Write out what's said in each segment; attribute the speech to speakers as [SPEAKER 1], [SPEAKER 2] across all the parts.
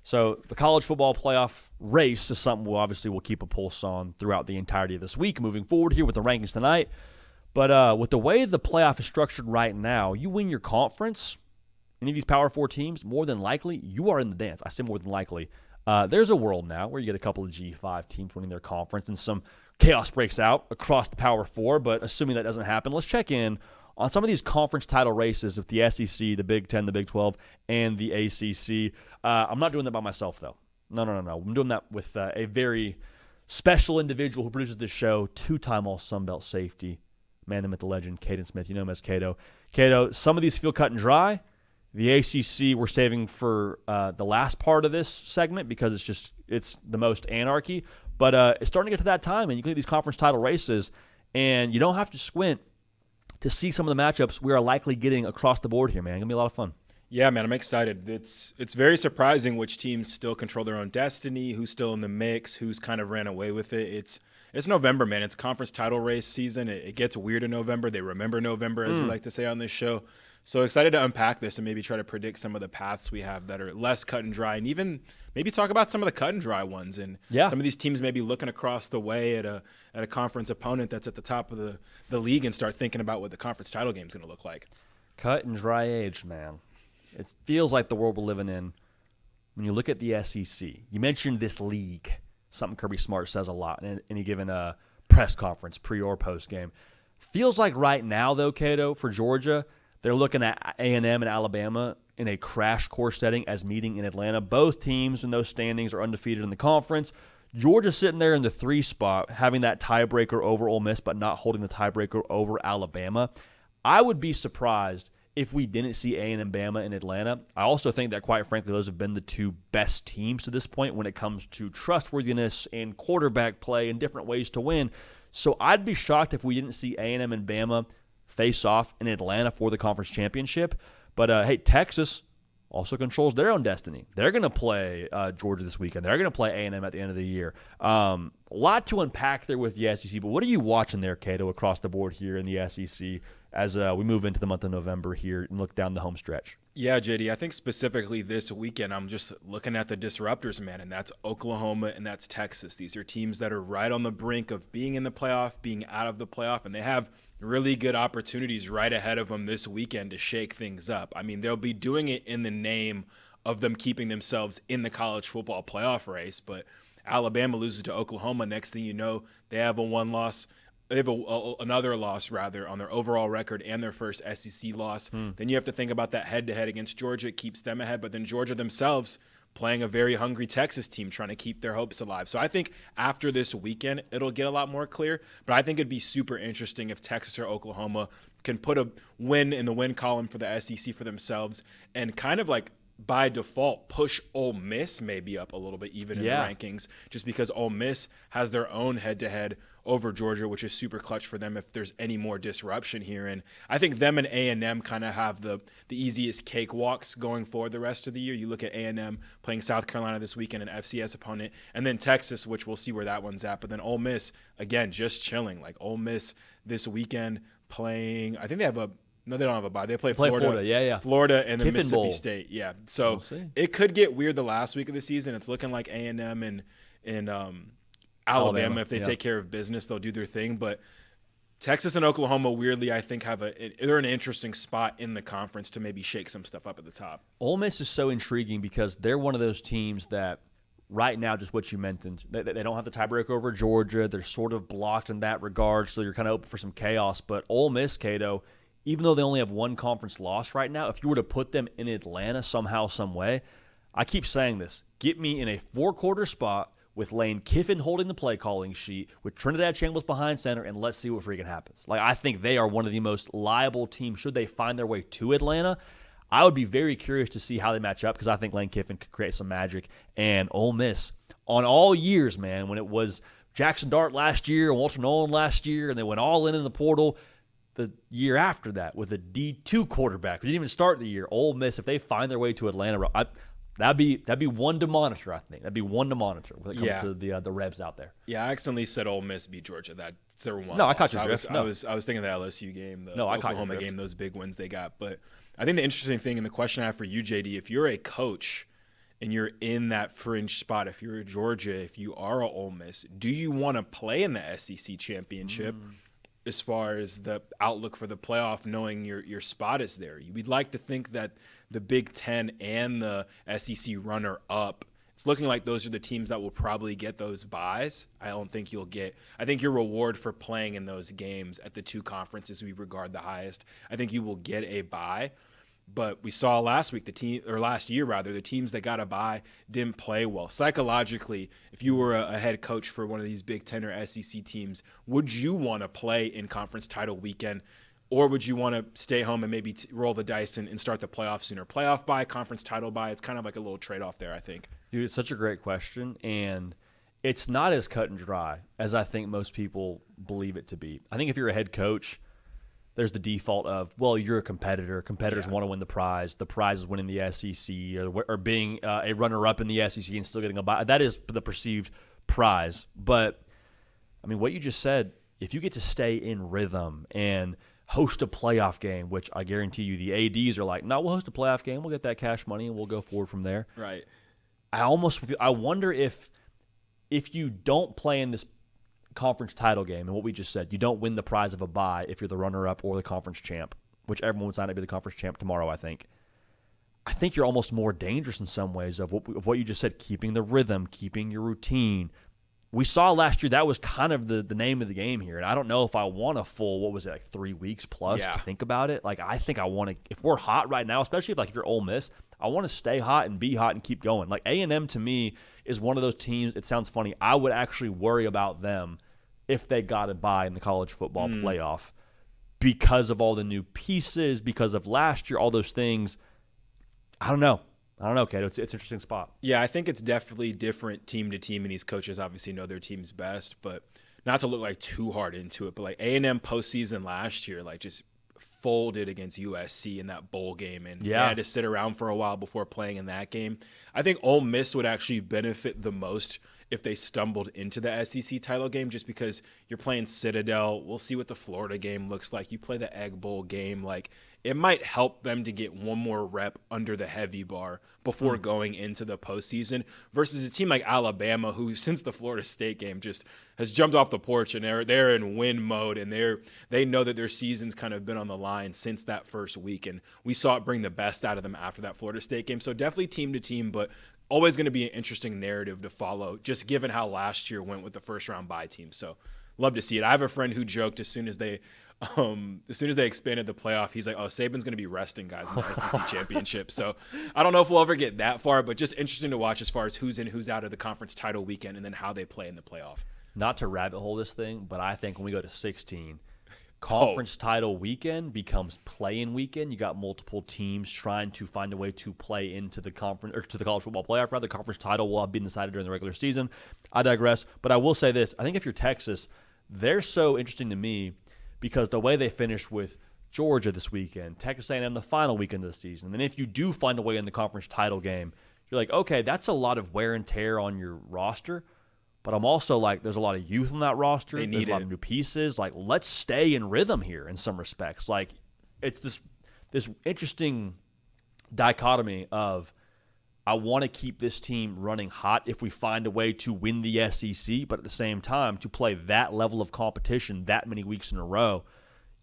[SPEAKER 1] So the college football playoff race is something we'll keep a pulse on throughout the entirety of this week, moving forward here with the rankings tonight. But with the way the playoff is structured right now, you win your conference, any of these Power 4 teams, more than likely, you are in the dance. I say more than likely. There's a world now where you get a couple of G5 teams winning their conference and some chaos breaks out across the Power 4, but assuming that doesn't happen, let's check in on some of these conference title races with the SEC, the Big 10, the Big 12, and the ACC. I'm not doing that by myself, though. No. I'm doing that with a very special individual who produces this show, two-time All-Sun Belt safety, man, the myth, the legend, Kaiden Smith. You know him as Kato. Kato, some of these feel cut and dry. The ACC we're saving for the last part of this segment because it's the most anarchy. But it's starting to get to that time, and you can look at these conference title races, and you don't have to squint to see some of the matchups we are likely getting across the board here, man. It's going to be a lot of fun.
[SPEAKER 2] Yeah, man, I'm excited. It's very surprising which teams still control their own destiny, who's still in the mix, who's kind of ran away with it. It's November, man. It's conference title race season. It gets weird in November. They remember November, as we like to say on this show. So excited to unpack this and maybe try to predict some of the paths we have that are less cut and dry, and even maybe talk about some of the cut and dry ones. And some of these teams maybe looking across the way at a conference opponent that's at the top of the league and start thinking about what the conference title game is going to look like.
[SPEAKER 1] Cut and dry age, man. It feels like the world we're living in. When you look at the SEC, you mentioned this league, something Kirby Smart says a lot in any given press conference, pre or post game. Feels like right now, though, Cato, for Georgia, they're looking at A&M and Alabama in a crash course setting as meeting in Atlanta. Both teams in those standings are undefeated in the conference. Georgia's sitting there in the 3 spot, having that tiebreaker over Ole Miss, but not holding the tiebreaker over Alabama. I would be surprised if we didn't see A&M Bama in Atlanta. I also think that, quite frankly, those have been the 2 best teams to this point when it comes to trustworthiness and quarterback play and different ways to win. So I'd be shocked if we didn't see A&M and Bama face off in Atlanta for the conference championship. But, hey, Texas also controls their own destiny. They're going to play Georgia this weekend. They're going to play A&M at the end of the year. A lot to unpack there with the SEC, but what are you watching there, Cato, across the board here in the SEC as we move into the month of November here and look down the home stretch?
[SPEAKER 2] Yeah, JD, I think specifically this weekend, I'm just looking at the disruptors, man, and that's Oklahoma and that's Texas. These are teams that are right on the brink of being in the playoff, being out of the playoff, and they have really good opportunities right ahead of them this weekend to shake things up. I mean, they'll be doing it in the name of them keeping themselves in the college football playoff race, but Alabama loses to Oklahoma. Next thing you know, they have another loss rather on their overall record and their first SEC loss. Then you have to think about that head-to-head against Georgia. It keeps them ahead, but then Georgia themselves playing a very hungry Texas team trying to keep their hopes alive. So I think after this weekend, it'll get a lot more clear, but I think it'd be super interesting if Texas or Oklahoma can put a win in the win column for the SEC for themselves and kind of like by default push Ole Miss maybe up a little bit even in the rankings, just because Ole Miss has their own head-to-head over Georgia, which is super clutch for them if there's any more disruption here. And I think them and A&M kind of have the easiest cakewalks going forward the rest of the year. You look at A&M playing South Carolina this weekend, an FCS opponent, and then Texas, which we'll see where that one's at. But then Ole Miss, again, just chilling. Like Ole Miss this weekend playing – I think they have a – no, they don't have a bye. They play Florida.
[SPEAKER 1] Yeah.
[SPEAKER 2] Florida and then Mississippi
[SPEAKER 1] Bowl.
[SPEAKER 2] State. Yeah. So it could get weird the last week of the season. It's looking like A&M and Alabama, if they take care of business, they'll do their thing. But Texas and Oklahoma, weirdly, I think they're in an interesting spot in the conference to maybe shake some stuff up at the top.
[SPEAKER 1] Ole Miss is so intriguing because they're one of those teams that right now, just what you mentioned, they don't have the tiebreaker over Georgia. They're sort of blocked in that regard, so you're kind of open for some chaos. But Ole Miss, Cato, even though they only have one conference loss right now, if you were to put them in Atlanta somehow, some way, I keep saying this, get me in a 4-quarter spot with Lane Kiffin holding the play calling sheet, with Trinidad Chambliss behind center, and let's see what freaking happens. Like, I think they are one of the most liable teams should they find their way to Atlanta. I would be very curious to see how they match up because I think Lane Kiffin could create some magic. And Ole Miss, on all years, man, when it was Jackson Dart last year and Walter Nolan last year, and they went all in the portal, the year after that with a D2 quarterback. We didn't even start the year. Ole Miss, if they find their way to Atlanta, that'd be one to monitor, I think. That'd be one to monitor when it comes to the Rebs out there.
[SPEAKER 2] Yeah, I accidentally said Ole Miss beat Georgia. That's their one.
[SPEAKER 1] No, I caught your drift.
[SPEAKER 2] I was thinking of the LSU game, the Oklahoma game, those big wins they got. But I think the interesting thing and the question I have for you, JD, if you're a coach and you're in that fringe spot, if you're a Georgia, if you are a Ole Miss, do you want to play in the SEC championship as far as the outlook for the playoff, knowing your spot is there? We'd like to think that the Big Ten and the SEC runner-up, it's looking like those are the teams that will probably get those buys. I think your reward for playing in those games at the two conferences we regard the highest, I think you will get a buy. But we saw last year, the teams that got a bye didn't play well. Psychologically, if you were a head coach for one of these Big Ten or SEC teams, would you want to play in conference title weekend, or would you want to stay home and maybe roll the dice and start the playoffs sooner? Playoff bye, conference title bye, it's kind of like a little trade-off there, I think.
[SPEAKER 1] Dude, it's such a great question, and it's not as cut and dry as I think most people believe it to be. I think if you're a head coach, there's the default of, well, you're a competitor. Competitors want to win the prize. The prize is winning the SEC or being a runner-up in the SEC and still getting a bye. That is the perceived prize. But, I mean, what you just said, if you get to stay in rhythm and host a playoff game, which I guarantee you the ADs are like, no, we'll host a playoff game. We'll get that cash money, and we'll go forward from there.
[SPEAKER 2] Right.
[SPEAKER 1] I wonder if you don't play in this conference title game, and what we just said, you don't win the prize of a bye if you're the runner-up or the conference champ, which everyone would sign up to be the conference champ tomorrow, I think you're almost more dangerous in some ways of what you just said, keeping the rhythm, keeping your routine. We saw last year that was kind of the name of the game here, and I don't know if I want a full, 3 weeks plus to think about it. Like, I think I want to, if we're hot right now, especially if you're Ole Miss, I want to stay hot and be hot and keep going. Like, A&M to me is one of those teams, it sounds funny, I would actually worry about them if they got a bye in the college football playoff because of all the new pieces, because of last year, all those things. I don't know, Kato. It's an interesting spot.
[SPEAKER 2] Yeah, I think it's definitely different team to team, and these coaches obviously know their teams best, but not to look too hard into it, but A&M postseason last year, just folded against USC in that bowl game, and they had to sit around for a while before playing in that game. I think Ole Miss would actually benefit the most if they stumbled into the SEC title game, just because you're playing Citadel. We'll see what the Florida game looks like. You play the Egg Bowl game. It might help them to get one more rep under the heavy bar before going into the postseason versus a team like Alabama, who since the Florida State game just has jumped off the porch, and they're in win mode, and they know that their season's kind of been on the line since that first week, and we saw it bring the best out of them after that Florida State game. So definitely team to team, but always going to be an interesting narrative to follow, just given how last year went with the first round bye team. So love to see it. I have a friend who joked as soon as they expanded the playoff, he's like, oh, Saban's going to be resting guys in the SEC championship. So I don't know if we'll ever get that far, but just interesting to watch as far as who's in, who's out of the conference title weekend, and then how they play in the playoff.
[SPEAKER 1] Not to rabbit hole this thing, but I think when we go to 16, conference title weekend becomes play-in weekend. You got multiple teams trying to find a way to play into the conference or to the college football playoff. Rather, the conference title will have been decided during the regular season. I digress, but I will say this: I think if you're Texas, they're so interesting to me because the way they finished with Georgia this weekend, Texas A&M the final weekend of the season, and then if you do find a way in the conference title game, you're like, okay, that's a lot of wear and tear on your roster. But I'm also there's a lot of youth on that roster. There's a lot of new pieces. Let's stay in rhythm here in some respects. It's this interesting dichotomy of I want to keep this team running hot if we find a way to win the SEC, but at the same time, to play that level of competition that many weeks in a row,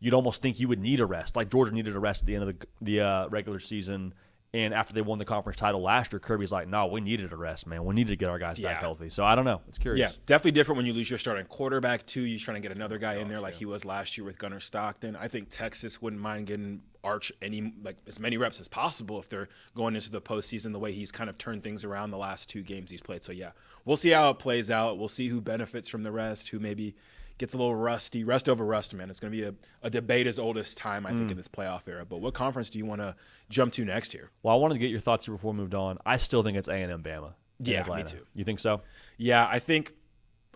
[SPEAKER 1] you'd almost think you would need a rest. Like Georgia needed a rest at the end of the regular season. And after they won the conference title last year, Kirby's like, no, we needed a rest, man. We needed to get our guys back healthy. So I don't know. It's curious.
[SPEAKER 2] Yeah, definitely different when you lose your starting quarterback, too. You're trying to get another guy in there like he was last year with Gunnar Stockton. I think Texas wouldn't mind getting Arch as many reps as possible if they're going into the postseason the way he's kind of turned things around the last 2 games he's played. So, yeah, we'll see how it plays out. We'll see who benefits from the rest, who maybe gets a little rusty. Rest over rust, man. It's going to be a debate as old as time, I think, in this playoff era. But what conference do you want to jump to next year?
[SPEAKER 1] Well, I wanted to get your thoughts here before we moved on. I still think it's A&M Bama.
[SPEAKER 2] Yeah,
[SPEAKER 1] Atlanta.
[SPEAKER 2] me too.
[SPEAKER 1] You think so?
[SPEAKER 2] Yeah, I think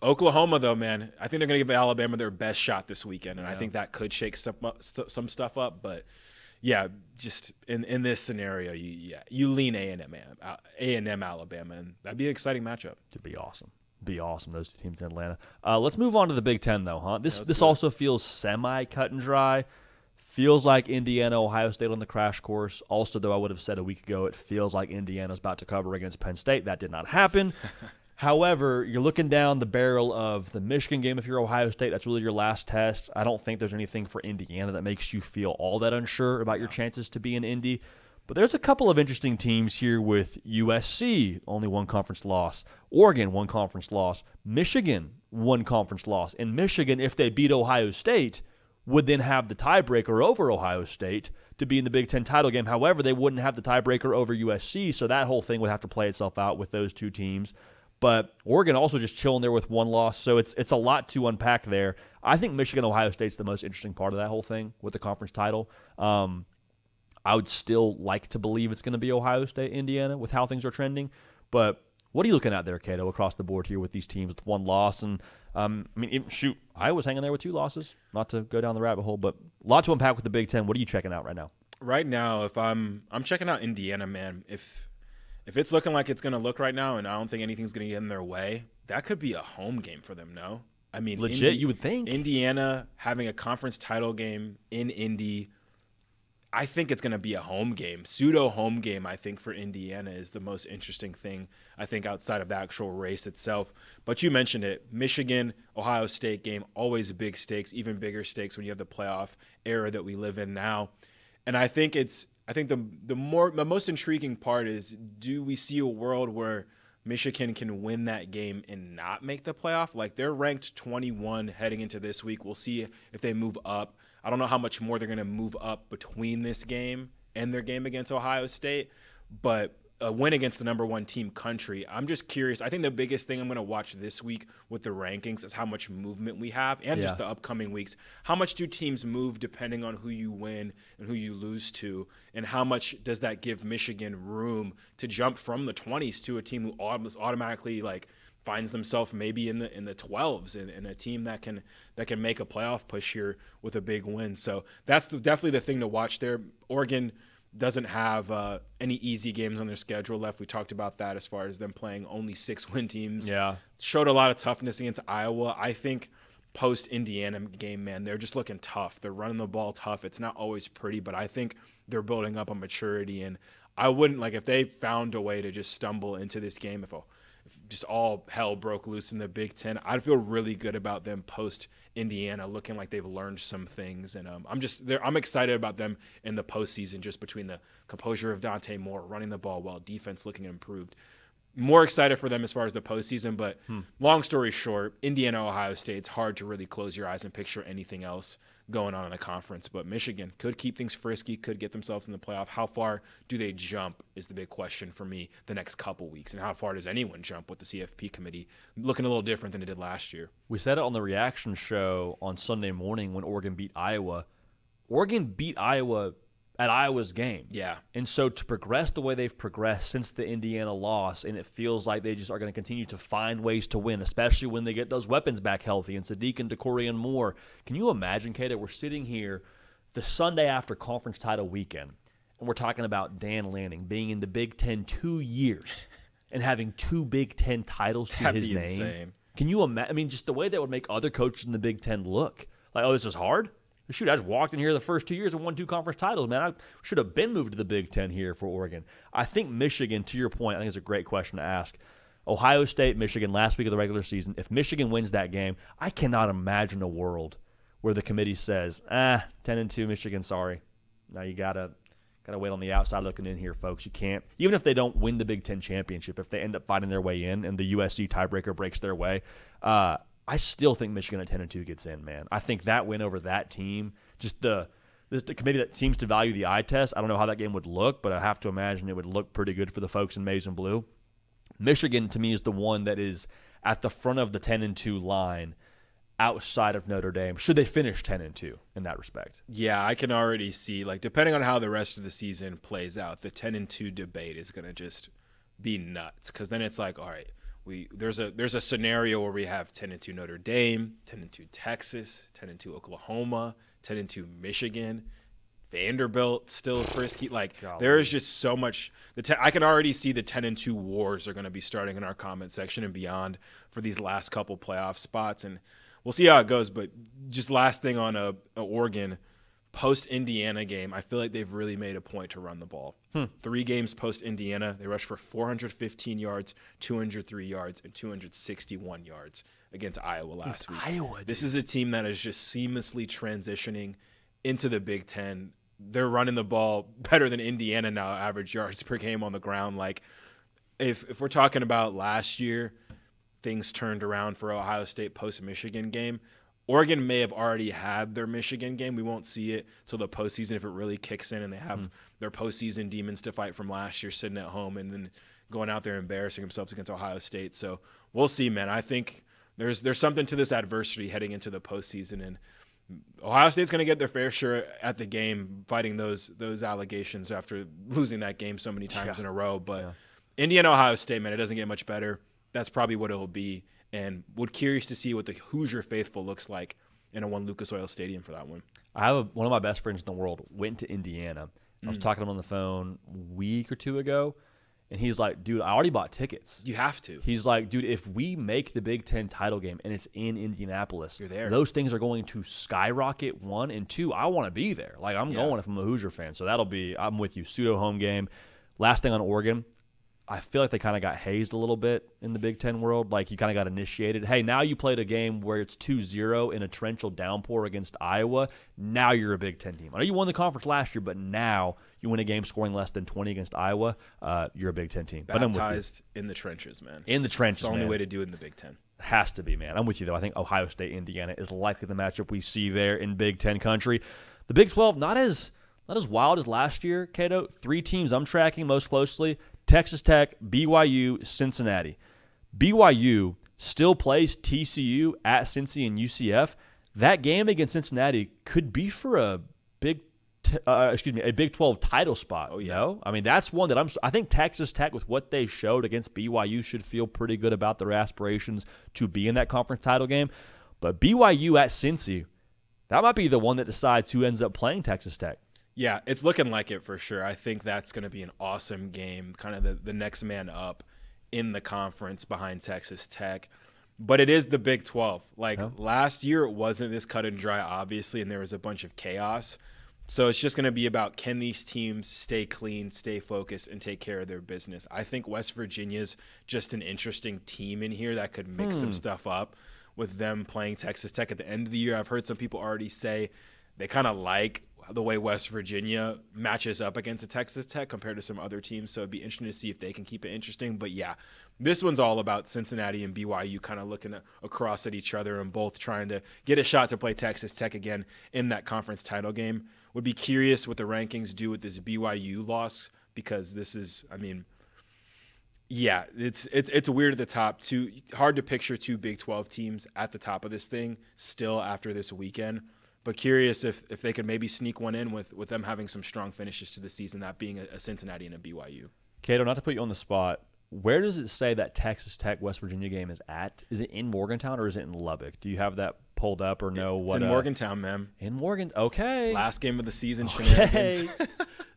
[SPEAKER 2] Oklahoma, though, man, I think they're going to give Alabama their best shot this weekend, and I think that could shake some stuff up. But, yeah, just in this scenario, you lean A&M Alabama, and that'd be an exciting matchup.
[SPEAKER 1] It'd be awesome. Those 2 teams in Atlanta. Let's move on to the Big Ten, though, huh? This also feels semi-cut and dry. feels like Indiana, Ohio State on the crash course. Also, though, I would have said a week ago, it feels like Indiana's about to cover against Penn State. That did not happen. However, you're looking down the barrel of the Michigan game if you're Ohio State. That's really your last test. I don't think there's anything for Indiana that makes you feel all that unsure about your chances to be in Indy. But there's a couple of interesting teams here with USC, only one conference loss. Oregon, one conference loss. Michigan, one conference loss. And Michigan, if they beat Ohio State, would then have the tiebreaker over Ohio State to be in the Big Ten title game. However, they wouldn't have the tiebreaker over USC, so that whole thing would have to play itself out with those two teams. But Oregon also just chilling there with one loss, so it's a lot to unpack there. I think Michigan-Ohio State's the most interesting part of that whole thing with the conference title. I would still like to believe it's going to be Ohio State, Indiana, with how things are trending. But what are you looking at there, Cato, across the board here with these teams with one loss? And, Iowa's hanging there with 2 losses. Not to go down the rabbit hole, but a lot to unpack with the Big Ten. What are you checking out right now?
[SPEAKER 2] Right now, if I'm checking out Indiana, man. If it's looking like it's going to look right now and I don't think anything's going to get in their way, that could be a home game for them, no? I mean,
[SPEAKER 1] legit, you would think.
[SPEAKER 2] Indiana having a conference title game in Indy, I think it's going to be a home game. Pseudo home game, I think, for Indiana is the most interesting thing, I think, outside of the actual race itself. But you mentioned it. Michigan, Ohio State game, always big stakes, even bigger stakes when you have the playoff era that we live in now. And I think the most intriguing part is, do we see a world where Michigan can win that game and not make the playoff? Like, they're ranked 21 heading into this week. We'll see if they move up. I don't know how much more they're going to move up between this game and their game against Ohio State, but a win against the number 1 team country. I'm just curious. I think the biggest thing I'm going to watch this week with the rankings is how much movement we have and just the upcoming weeks. How much do teams move depending on who you win and who you lose to, and how much does that give Michigan room to jump from the 20s to a team who automatically finds themselves maybe in the 12s and a team that can make a playoff push here with a big win. So that's definitely the thing to watch there. Oregon doesn't have any easy games on their schedule left. We talked about that as far as them playing only 6-win teams.
[SPEAKER 1] Yeah.
[SPEAKER 2] Showed a lot of toughness against Iowa. I think post-Indiana game, man, they're just looking tough. They're running the ball tough. It's not always pretty, but I think they're building up a maturity. And I wouldn't, if they found a way to just stumble into this game, if just all hell broke loose in the Big Ten, I'd feel really good about them post-Indiana, looking like they've learned some things. And I'm excited about them in the postseason, just between the composure of Dante Moore, running the ball well, defense looking improved. More excited for them as far as the postseason, but long story short, Indiana, Ohio State, it's hard to really close your eyes and picture anything else going on in the conference. But Michigan could keep things frisky, could get themselves in the playoff. How far do they jump is the big question for me the next couple weeks. And how far does anyone jump with the CFP committee looking a little different than it did last year?
[SPEAKER 1] We said it on the reaction show on Sunday morning when Oregon beat Iowa. Oregon beat Iowa at Iowa's game.
[SPEAKER 2] Yeah.
[SPEAKER 1] And so to progress the way they've progressed since the Indiana loss, and it feels like they just are going to continue to find ways to win, especially when they get those weapons back healthy, and Sadiq and DeCorian Moore. Can you imagine, Kate, we're sitting here the Sunday after conference title weekend, and we're talking about Dan Lanning being in the Big Ten 2 years and having 2 Big Ten titles to his name.
[SPEAKER 2] Insane.
[SPEAKER 1] Can you imagine? Just the way that would make other coaches in the Big Ten look. Like, oh, this is hard? Shoot, I just walked in here the first 2 years and won 2 conference titles, man. I should have been moved to the Big Ten here for Oregon. I think Michigan, to your point, I think it's a great question to ask. Ohio State, Michigan, last week of the regular season, if Michigan wins that game, I cannot imagine a world where the committee says, 10-2, Michigan, sorry. Now you gotta wait on the outside looking in here, folks. You can't. Even if they don't win the Big Ten championship, if they end up fighting their way in and the USC tiebreaker breaks their way, I still think Michigan at 10-2 gets in, man. I think that win over that team, just the committee that seems to value the eye test, I don't know how that game would look, but I have to imagine it would look pretty good for the folks in maize and blue. Michigan, to me, is the one that is at the front of the 10-2 line outside of Notre Dame, should they finish 10-2 in that respect.
[SPEAKER 2] Yeah, I can already see, depending on how the rest of the season plays out, the 10-2 debate is going to just be nuts, because then it's like, all right, there's a scenario where we have 10-2 Notre Dame, 10-2 Texas, 10-2 Oklahoma, 10-2 Michigan, Vanderbilt still frisky. There is just so much. I can already see the 10-2 wars are going to be starting in our comment section and beyond for these last couple playoff spots, and we'll see how it goes. But just last thing on Oregon, post-Indiana game, I feel like they've really made a point to run the ball. 3 games post-Indiana, they rushed for 415 yards, 203 yards, and 261 yards against Iowa last week. This is a team that is just seamlessly transitioning into the Big Ten. They're running the ball better than Indiana now, average yards per game on the ground. Like, if we're talking about last year, things turned around for Ohio State post-Michigan game. Oregon may have already had their Michigan game. We won't see it till the postseason if it really kicks in and they have their postseason demons to fight from last year sitting at home and then going out there embarrassing themselves against Ohio State. So we'll see, man. I think there's something to this adversity heading into the postseason, and Ohio State's going to get their fair share at the game fighting those allegations after losing that game so many times in a row. But Indiana, Ohio State, man, it doesn't get much better. That's probably what it'll be. And would curious to see what the Hoosier faithful looks like in a One Lucas Oil Stadium for that one.
[SPEAKER 1] I have one of my best friends in the world went to Indiana. I was talking to him on the phone a week or two ago, and he's like, dude, I already bought tickets.
[SPEAKER 2] You have to.
[SPEAKER 1] He's like, dude, if we make the Big Ten title game and it's in Indianapolis,
[SPEAKER 2] you're there.
[SPEAKER 1] Those things are going to skyrocket, 1, and 2, I want to be there. Like, I'm going if I'm a Hoosier fan. So I'm with you. Pseudo home game. Last thing on Oregon, I feel like they kind of got hazed a little bit in the Big Ten world. Like, you kind of got initiated. Hey, now you played a game where it's 2-0 in a torrential downpour against Iowa. Now you're a Big Ten team. I know you won the conference last year, but now you win a game scoring less than 20 against Iowa. You're a Big Ten team.
[SPEAKER 2] Baptized but I'm with you. In the trenches, man.
[SPEAKER 1] In the trenches,
[SPEAKER 2] It's the only way to do it in the Big Ten.
[SPEAKER 1] Has to be, man. I'm with you, though. I think Ohio State, Indiana is likely the matchup we see there in Big Ten country. The Big 12, not as wild as last year, Cato. 3 teams I'm tracking most closely. Texas Tech, BYU, Cincinnati. BYU still plays TCU at Cincy and UCF. That game against Cincinnati could be for a Big 12 title spot. Oh, yeah. No? I mean, that's one that I think Texas Tech, with what they showed against BYU, should feel pretty good about their aspirations to be in that conference title game. But BYU at Cincy, that might be the one that decides who ends up playing Texas Tech.
[SPEAKER 2] Yeah, it's looking like it for sure. I think that's going to be an awesome game, kind of the next man up in the conference behind Texas Tech. But it is the Big 12. Last year, it wasn't this cut and dry, obviously, and there was a bunch of chaos. So it's just going to be about, can these teams stay clean, stay focused, and take care of their business? I think West Virginia's just an interesting team in here that could mix some stuff up with them playing Texas Tech at the end of the year. I've heard some people already say they kind of like the way West Virginia matches up against a Texas Tech compared to some other teams. So it'd be interesting to see if they can keep it interesting. But yeah, this one's all about Cincinnati and BYU kind of looking across at each other and both trying to get a shot to play Texas Tech again in that conference title game. Would be curious what the rankings do with this BYU loss, because this is, I mean, yeah, it's weird at the top. Hard to picture 2 Big 12 teams at the top of this thing still after this weekend. But curious if they could maybe sneak one in with them having some strong finishes to the season, that being a Cincinnati and a BYU.
[SPEAKER 1] Cato, not to put you on the spot, where does it say that Texas Tech West Virginia game is at? Is it in Morgantown or is it in Lubbock? Do you have that pulled up or know what?
[SPEAKER 2] It's in Morgantown, man.
[SPEAKER 1] In Morgan, okay.
[SPEAKER 2] Last game of the season, shenanigans.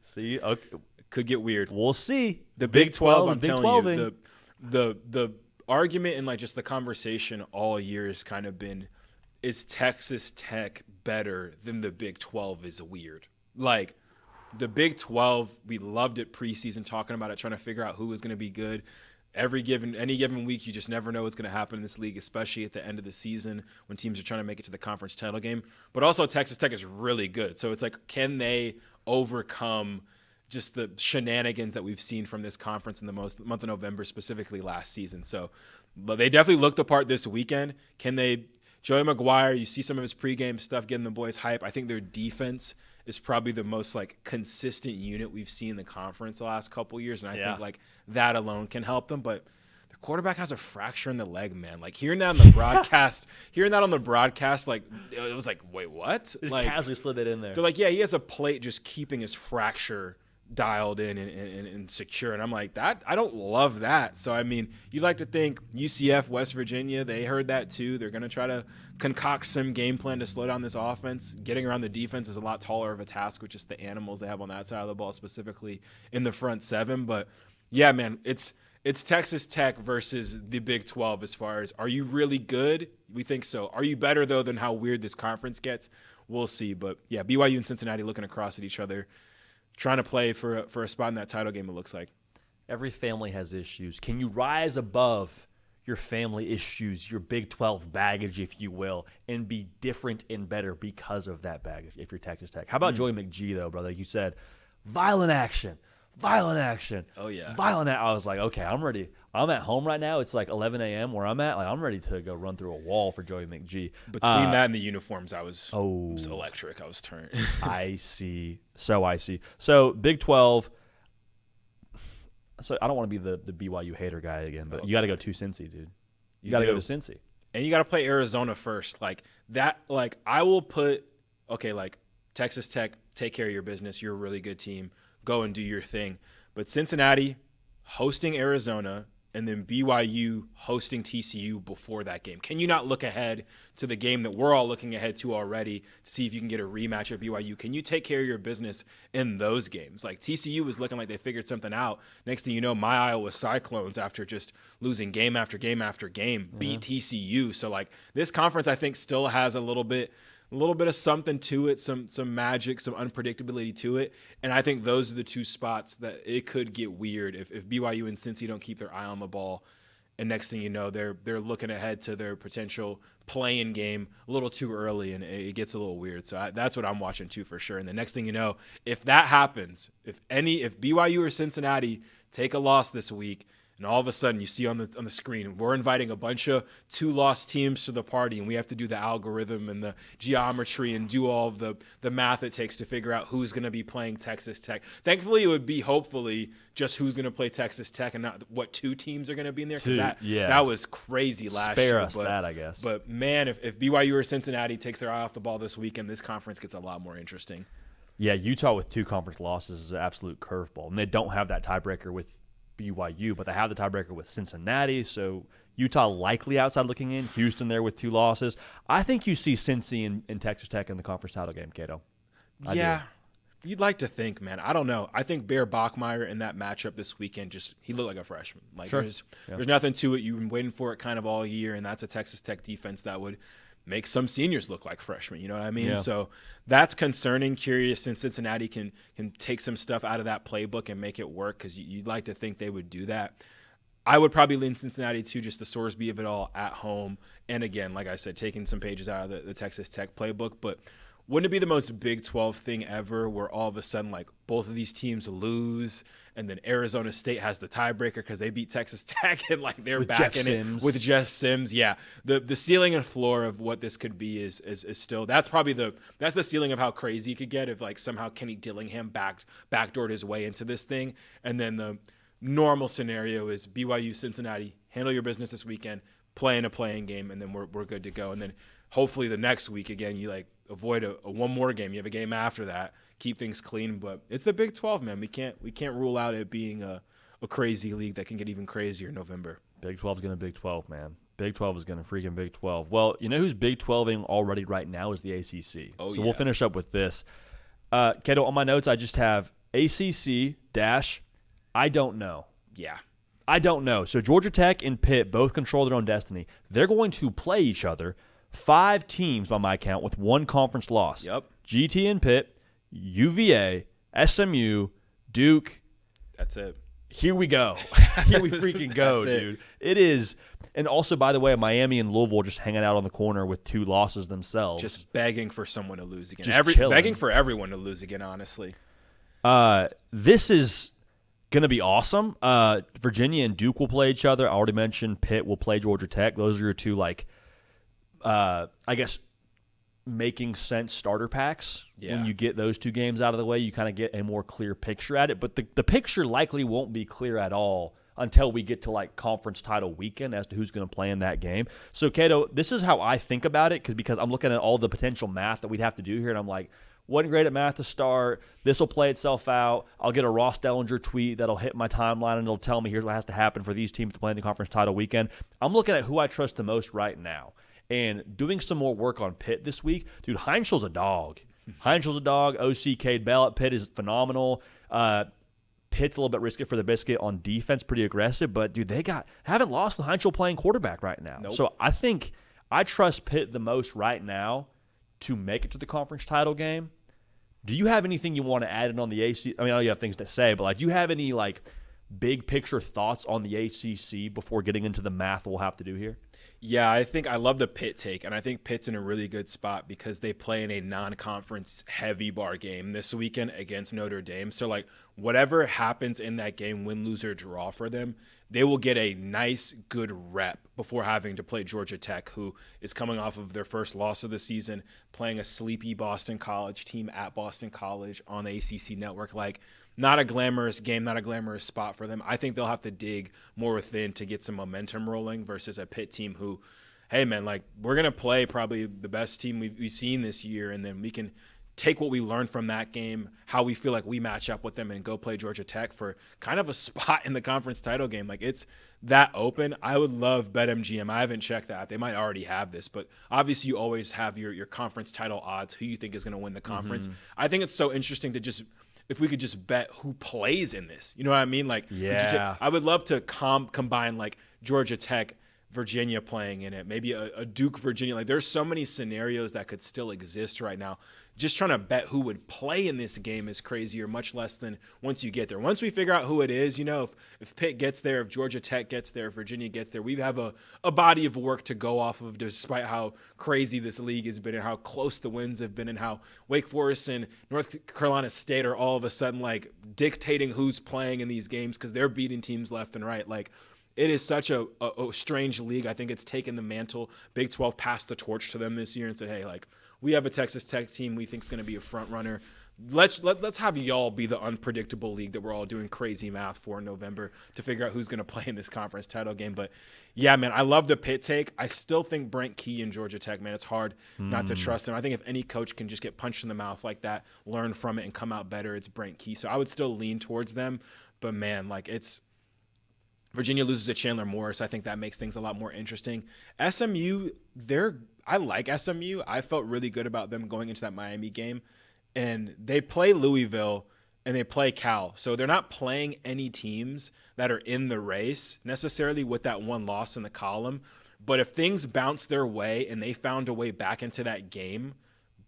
[SPEAKER 1] See, okay.
[SPEAKER 2] Could get weird.
[SPEAKER 1] We'll see.
[SPEAKER 2] The Big 12, I'm telling you, the argument and just the conversation all year has kind of been, is Texas Tech better than the Big 12 is weird. The Big 12, we loved it preseason, talking about it, trying to figure out who was going to be good. Any given week, you just never know what's going to happen in this league, especially at the end of the season when teams are trying to make it to the conference title game. But also Texas Tech is really good. So it's can they overcome just the shenanigans that we've seen from this conference in the month of November, specifically last season? So but they definitely looked the part this weekend. Can they – Joey McGuire, you see some of his pregame stuff getting the boys hype. I think their defense is probably the most consistent unit we've seen in the conference the last couple of years, and I think that alone can help them. But their quarterback has a fracture in the leg, man. Hearing that on the broadcast, it was wait, what?
[SPEAKER 1] Just casually slid it in there.
[SPEAKER 2] They're yeah, he has a plate just keeping his fracture dialed in and secure, and I'm that I don't love that. So I mean, you'd like to think UCF, West Virginia, they heard that too. They're going to try to concoct some game plan to slow down this offense. Getting around the defense is a lot taller of a task with just the animals they have on that side of the ball, specifically in the front seven. But yeah, man, it's Texas Tech versus the Big 12 as far as, are you really good? We think so. Are you better though than how weird this conference gets? we'll see. But yeah, BYU and Cincinnati looking across at each other, trying to play for a spot in that title game, it looks like.
[SPEAKER 1] Every family has issues. Can you rise above your family issues, your Big 12 baggage, if you will, and be different and better because of that baggage if you're Texas Tech? How about Joey McGee, though, brother? You said, violent action.
[SPEAKER 2] Oh, yeah.
[SPEAKER 1] I was like, okay, I'm ready. I'm at home right now. It's like 11 a.m. where I'm at. Like, I'm ready to go run through a wall for Joey McGee.
[SPEAKER 2] Between that and the uniforms, I was electric. I was turned.
[SPEAKER 1] I see. So Big 12. So I don't want to be the BYU hater guy again, but you got to go to Cincy, dude. You got to go to Cincy.
[SPEAKER 2] And you got to play Arizona first. Like that, like I will put, okay, like Texas Tech, take care of your business. You're a really good team. Go and do your thing. But Cincinnati hosting Arizona and then BYU hosting TCU before that game. Can you not look ahead to the game that we're all looking ahead to already to see if you can get a rematch at BYU? Can you take care of your business in those games? Like TCU was looking like they figured something out. Next thing you know, my Iowa Cyclones, after just losing game after game after game, beat TCU. So like this conference, I think, still has a little bit of something to it, some magic, some unpredictability to it. And I think those are the two spots that it could get weird if BYU and Cincy don't keep their eye on the ball. And next thing you know, they're looking ahead to their potential play-in game a little too early, and it gets a little weird. So that's what I'm watching too for sure. And the next thing you know, if that happens, if BYU or Cincinnati take a loss this week, and all of a sudden you see on the screen, we're inviting a bunch of 2-loss teams to the party, and we have to do the algorithm and the geometry and do all of the math it takes to figure out who's going to be playing Texas Tech. Thankfully, it would be hopefully just who's going to play Texas Tech and not what 2 teams are going to be in there, because that was crazy last year.
[SPEAKER 1] Spare us that, I guess.
[SPEAKER 2] But, man, if BYU or Cincinnati takes their eye off the ball this weekend, this conference gets a lot more interesting.
[SPEAKER 1] Yeah, Utah with 2 conference losses is an absolute curveball, and they don't have that tiebreaker with BYU, but they have the tiebreaker with Cincinnati, so Utah likely outside looking in. Houston there with 2 losses. I think you see Cincy and Texas Tech in the conference title game, Cato.
[SPEAKER 2] You'd like to think, man. I don't know. I think Bear Bachmeier in that matchup this weekend, he looked like a freshman. Like there's nothing to it. You've been waiting for it kind of all year, and that's a Texas Tech defense that would make some seniors look like freshmen. You know what I mean?
[SPEAKER 1] Yeah.
[SPEAKER 2] So that's concerning. Curious, and Cincinnati can take some stuff out of that playbook and make it work, because you'd like to think they would do that. I would probably lean Cincinnati too, just the Sorsby of it all at home. And again, like I said, taking some pages out of the Texas Tech playbook. But wouldn't it be the most Big 12 thing ever where all of a sudden, like, both of these teams lose, and then Arizona State has the tiebreaker because they beat Texas Tech, and like they're back in it with Jeff Sims? Yeah, the ceiling and floor of what this could be is still, that's the ceiling of how crazy it could get if like somehow Kenny Dillingham backdoored his way into this thing. And then the normal scenario is BYU Cincinnati, handle your business this weekend, play in a playing game, and then we're good to go. And then hopefully the next week again you like avoid a one more game. You have a game after that. Keep things clean. But it's the Big 12, man. We can't rule out it being a crazy league that can get even crazier in November.
[SPEAKER 1] Big 12 is going to Big 12, man. Big 12 is going to freaking Big 12. Well, you know who's Big 12ing already right now is the ACC. So we'll finish up with this. Keto, on my notes, I just have ACC - I don't know.
[SPEAKER 2] Yeah.
[SPEAKER 1] I don't know. So Georgia Tech and Pitt both control their own destiny. They're going to play each other. 5 teams by my count with 1 conference loss.
[SPEAKER 2] Yep.
[SPEAKER 1] GT and Pitt, UVA, SMU, Duke.
[SPEAKER 2] That's it.
[SPEAKER 1] Here we go. Here we freaking go, dude. It is. And also, by the way, Miami and Louisville just hanging out on the corner with 2 losses themselves.
[SPEAKER 2] Just begging for someone to lose again.
[SPEAKER 1] Begging
[SPEAKER 2] for everyone to lose again, honestly.
[SPEAKER 1] This is going to be awesome. Virginia and Duke will play each other. I already mentioned Pitt will play Georgia Tech. Those are your 2, like, I guess, making sense starter packs.
[SPEAKER 2] Yeah.
[SPEAKER 1] When you get those 2 games out of the way, you kind of get a more clear picture at it. But the picture likely won't be clear at all until we get to like conference title weekend as to who's going to play in that game. So, Cato, this is how I think about it, because I'm looking at all the potential math that we'd have to do here, and I'm like, wasn't great at math to start. This will play itself out. I'll get a Ross Dellinger tweet that'll hit my timeline, and it'll tell me here's what has to happen for these teams to play in the conference title weekend. I'm looking at who I trust the most right now. And doing some more work on Pitt this week, dude, Heinzel's a dog. Heinzel's a dog. OC Cade Bell at Pitt is phenomenal. Pitt's a little bit risky for the biscuit on defense, pretty aggressive. But, dude, they haven't lost with Heinzel playing quarterback right now.
[SPEAKER 2] Nope.
[SPEAKER 1] So I think I trust Pitt the most right now to make it to the conference title game. Do you have anything you want to add in on the ACC? I mean, I know you have things to say, but like, do you have any like big picture thoughts on the ACC before getting into the math we'll have to do here?
[SPEAKER 2] Yeah, I think I love the Pitt take, and I think Pitt's in a really good spot because they play in a non-conference heavy bar game this weekend against Notre Dame. So, like, whatever happens in that game, win, lose, or draw for them, they will get a nice, good rep before having to play Georgia Tech, who is coming off of their first loss of the season, playing a sleepy Boston College team at Boston College on the ACC network. Like, not a glamorous game, not a glamorous spot for them. I think they'll have to dig more within to get some momentum rolling versus a Pitt team who, hey, man, like, we're going to play probably the best team we've seen this year, and then we can take what we learned from that game, how we feel like we match up with them, and go play Georgia Tech for kind of a spot in the conference title game. Like, it's that open. I would love BetMGM. I haven't checked that. They might already have this, but obviously you always have your conference title odds, who you think is going to win the conference. I think it's so interesting to just – if we could just bet who plays in this. You know what I mean? Like,
[SPEAKER 1] yeah.
[SPEAKER 2] I would love to combine, like, Georgia Tech, Virginia playing in it, maybe a Duke, Virginia. Like, there's so many scenarios that could still exist right now. Just trying to bet who would play in this game is crazier, much less than once you get there. Once we figure out who it is, you know, if Pitt gets there, if Georgia Tech gets there, if Virginia gets there, we have a body of work to go off of, despite how crazy this league has been and how close the wins have been and how Wake Forest and North Carolina State are all of a sudden, like, dictating who's playing in these games because they're beating teams left and right. Like, it is such a strange league. I think it's taken the mantle. Big 12 passed the torch to them this year and said, hey, like, we have a Texas Tech team we think is going to be a front runner. Let's have y'all be the unpredictable league that we're all doing crazy math for in November to figure out who's going to play in this conference title game. But, yeah, man, I love the Pitt take. I still think Brent Key and Georgia Tech, man, it's hard not to trust him. I think if any coach can just get punched in the mouth like that, learn from it, and come out better, it's Brent Key. So I would still lean towards them. But, man, like, it's – Virginia loses to Chandler Morris. I think that makes things a lot more interesting. SMU, I like SMU. I felt really good about them going into that Miami game. And they play Louisville and they play Cal. So they're not playing any teams that are in the race necessarily with that one loss in the column. But if things bounce their way and they found a way back into that game,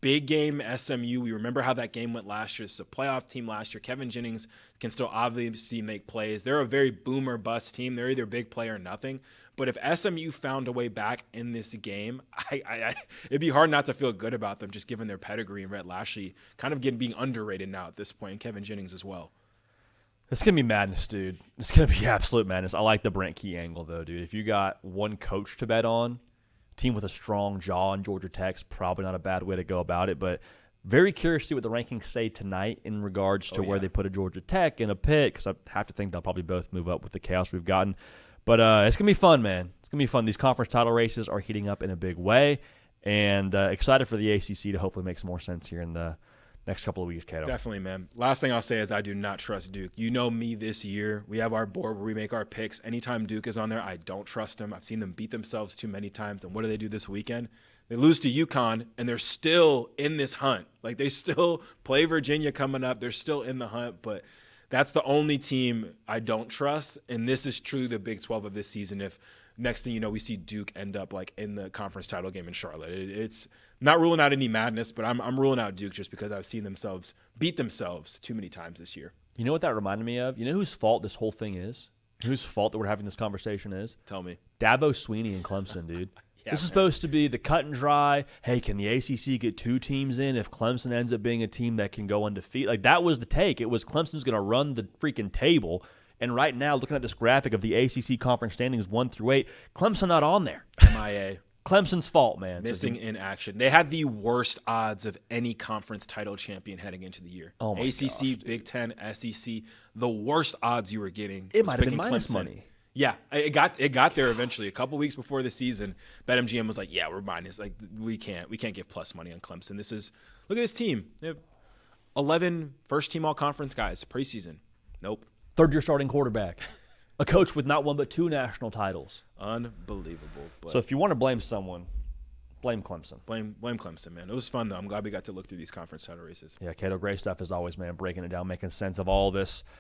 [SPEAKER 2] big game SMU. We remember how that game went last year. It's a playoff team last year. Kevin Jennings can still obviously make plays. They're a very boom or bust team. They're either big play or nothing. But if SMU found a way back in this game, it'd be hard not to feel good about them just given their pedigree and Rhett Lashlee kind of being underrated now at this point, and Kevin Jennings as well.
[SPEAKER 1] It's going to be madness, dude. It's going to be absolute madness. I like the Brent Key angle, though, dude. If you got one coach to bet on, team with a strong jaw in Georgia Tech's probably not a bad way to go about it, but very curious to see what the rankings say tonight in regards to where they put a Georgia Tech and a Pitt, because I have to think they'll probably both move up with the chaos we've gotten. But it's going to be fun, man. It's going to be fun. These conference title races are heating up in a big way, and excited for the ACC to hopefully make some more sense here in the next couple of weeks, Kaiden.
[SPEAKER 2] Definitely, man. Last thing I'll say is I do not trust Duke. You know me this year. We have our board where we make our picks. Anytime Duke is on there, I don't trust them. I've seen them beat themselves too many times. And what do they do this weekend? They lose to UConn, and they're still in this hunt. Like, they still play Virginia coming up. They're still in the hunt, but that's the only team I don't trust. And this is truly the Big 12 of this season. If next thing you know, we see Duke end up like in the conference title game in Charlotte. It's not ruling out any madness, but I'm ruling out Duke just because I've seen themselves beat themselves too many times this year.
[SPEAKER 1] You know what that reminded me of? You know whose fault this whole thing is? Whose fault that we're having this conversation is?
[SPEAKER 2] Tell me.
[SPEAKER 1] Dabo Swinney and Clemson, dude.
[SPEAKER 2] Yeah,
[SPEAKER 1] this is supposed to be the cut and dry, hey, can the ACC get two teams in if Clemson ends up being a team that can go undefeated? Like, that was the take. It was Clemson's going to run the freaking table. And right now, looking at this graphic of the ACC conference standings 1-8, Clemson not on there.
[SPEAKER 2] MIA.
[SPEAKER 1] Clemson's fault, man.
[SPEAKER 2] Missing in action. They had the worst odds of any conference title champion heading into the year.
[SPEAKER 1] Oh my
[SPEAKER 2] ACC,
[SPEAKER 1] gosh,
[SPEAKER 2] Big Ten, SEC, the worst odds you were getting.
[SPEAKER 1] It might have been
[SPEAKER 2] picking
[SPEAKER 1] minus
[SPEAKER 2] Clemson.
[SPEAKER 1] money.
[SPEAKER 2] Yeah, it got there eventually. A couple weeks before the season, BetMGM was like, "Yeah, we're minus. Like, we can't give plus money on Clemson. Look at this team. They have 11 first-team all-conference guys preseason. Nope.
[SPEAKER 1] Third-year starting quarterback. A coach with not one but two national titles.
[SPEAKER 2] Unbelievable. But
[SPEAKER 1] so if you want to blame someone, blame Clemson.
[SPEAKER 2] Blame Clemson, man. It was fun, though. I'm glad we got to look through these conference title races.
[SPEAKER 1] Yeah, Cato, great stuff as always, man. Breaking it down, making sense of all this